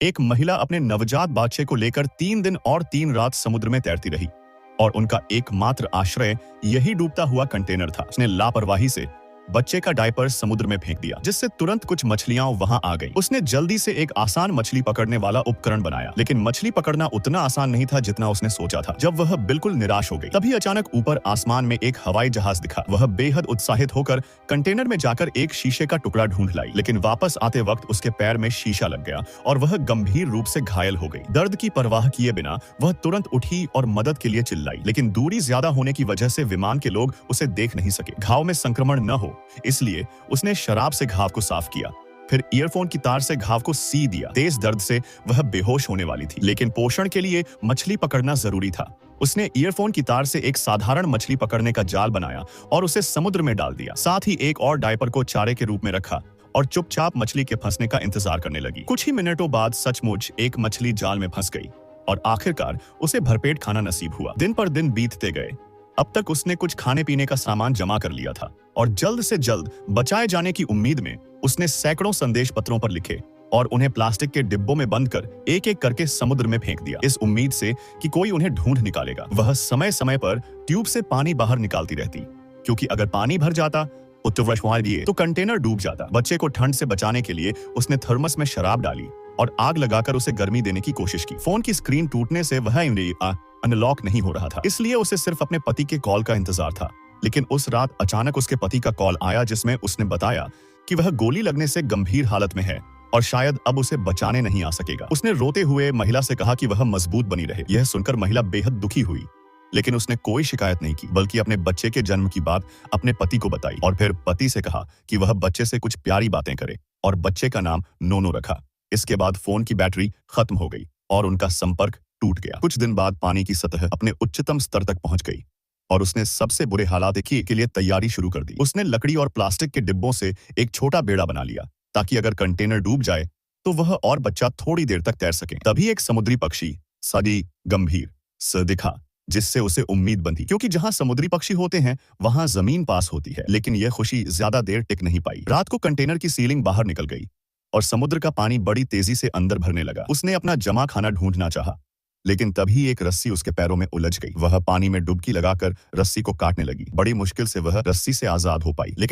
एक महिला अपने नवजात बच्चे को लेकर 3 दिन और 3 रात समुद्र में तैरती रही और उनका एकमात्र आश्रय यही डूबता हुआ कंटेनर था। उसने लापरवाही से बच्चे का डायपर समुद्र में फेंक दिया, जिससे तुरंत कुछ मछलियां वहां आ गईं। उसने जल्दी से एक आसान मछली पकड़ने वाला उपकरण बनाया, लेकिन मछली पकड़ना उतना आसान नहीं था जितना उसने सोचा था। जब वह बिल्कुल निराश हो गई, तभी अचानक ऊपर आसमान में एक हवाई जहाज दिखा। वह बेहद उत्साहित होकर कंटेनर में जाकर एक शीशे का टुकड़ा ढूंढ लाई, लेकिन वापस आते वक्त उसके पैर में शीशा लग गया और वह गंभीर रूप से घायल हो गई। दर्द की परवाह किए बिना वह तुरंत उठी और मदद के लिए चिल्लाई, लेकिन दूरी ज्यादा होने की वजह से विमान के लोग उसे देख नहीं सके। घाव में संक्रमण न हो इसलिए उसने शराब से घाव को साफ किया, फिर ईयरफोन की तार से घाव को सी दिया। तेज दर्द से वह बेहोश होने वाली थी, लेकिन पोषण के लिए मछली पकड़ना जरूरी था। उसने ईयरफोन की तार से एक साधारण मछली पकड़ने का जाल बनाया और उसे समुद्र में डाल दिया। साथ ही एक और डायपर को चारे के रूप में रखा और चुपचाप मछली के फंसने का इंतजार करने लगी। कुछ ही मिनटों बाद सचमुच एक मछली जाल में फंस गई और आखिरकार उसे भरपेट खाना नसीब हुआ। दिन पर दिन बीतते गए। अब तक उसने कुछ खाने पीने का सामान जमा कर लिया था और जल्द से जल्द बचाए जाने की उम्मीद में उसने सैकड़ों संदेश पत्रों पर लिखे और उन्हें प्लास्टिक के डिब्बों में बंद कर एक एक करके समुद्र में फेंक दिया, इस उम्मीद से कि कोई उन्हें ढूंढ निकालेगा। वह समय समय पर ट्यूब से पानी बाहर निकालती रहती, क्योंकि अगर पानी भर जाता तो कंटेनर डूब जाता। बच्चे को ठंड से बचाने के लिए उसने थर्मस में शराब डाली और आग लगाकर उसे गर्मी देने की कोशिश की। फोन की स्क्रीन टूटने से वह अनलॉक नहीं हो रहा था, इसलिए उसे सिर्फ अपने पति के कॉल का इंतजार था। लेकिन उस रात अचानक उसके पति का कॉल आया, जिसमें उसने बताया कि वह गोली लगने से गंभीर हालत में है और शायद अब उसे बचाने नहीं आ सकेगा। उसने रोते हुए महिला से कहा कि वह मजबूत बनी रहे। यह सुनकर महिला बेहद दुखी हुई, लेकिन उसने कोई शिकायत नहीं की, बल्कि अपने बच्चे के जन्म की बात अपने पति को बताई और फिर पति से कहा कि वह बच्चे से कुछ प्यारी बातें करे और बच्चे का नाम नोनो रखा। इसके बाद फोन की बैटरी खत्म हो गई और उनका संपर्क टूट गया। कुछ दिन बाद पानी की सतह अपने उच्चतम स्तर तक पहुंच गई और उसने सबसे बुरे हालात के लिए तैयारी शुरू कर दी। उसने लकड़ी और प्लास्टिक के डिब्बों से एक छोटा बेड़ा बना लिया, ताकि अगर कंटेनर डूब जाए तो वह और बच्चा थोड़ी देर तक तैर सके। तभी एक समुद्री पक्षी सदी गंभीर स दिखा, जिससे उसे उम्मीद बंधी, क्योंकि जहां समुद्री पक्षी होते हैं वहां जमीन पास होती है। लेकिन यह खुशी ज्यादा देर टिक नहीं पाई। रात को कंटेनर की सीलिंग बाहर निकल गई और समुद्र का पानी बड़ी तेजी से अंदर भरने लगा। उसने अपना जमा खाना ढूंढना चाहा, लेकिन तभी एक रस्सी उसके पैरों में उलझ गई। वह पानी में डुबकी लगाकर रस्सी को काटने लगी। बड़ी मुश्किल से वह रस्सी से आजाद हो पाई, लेकिन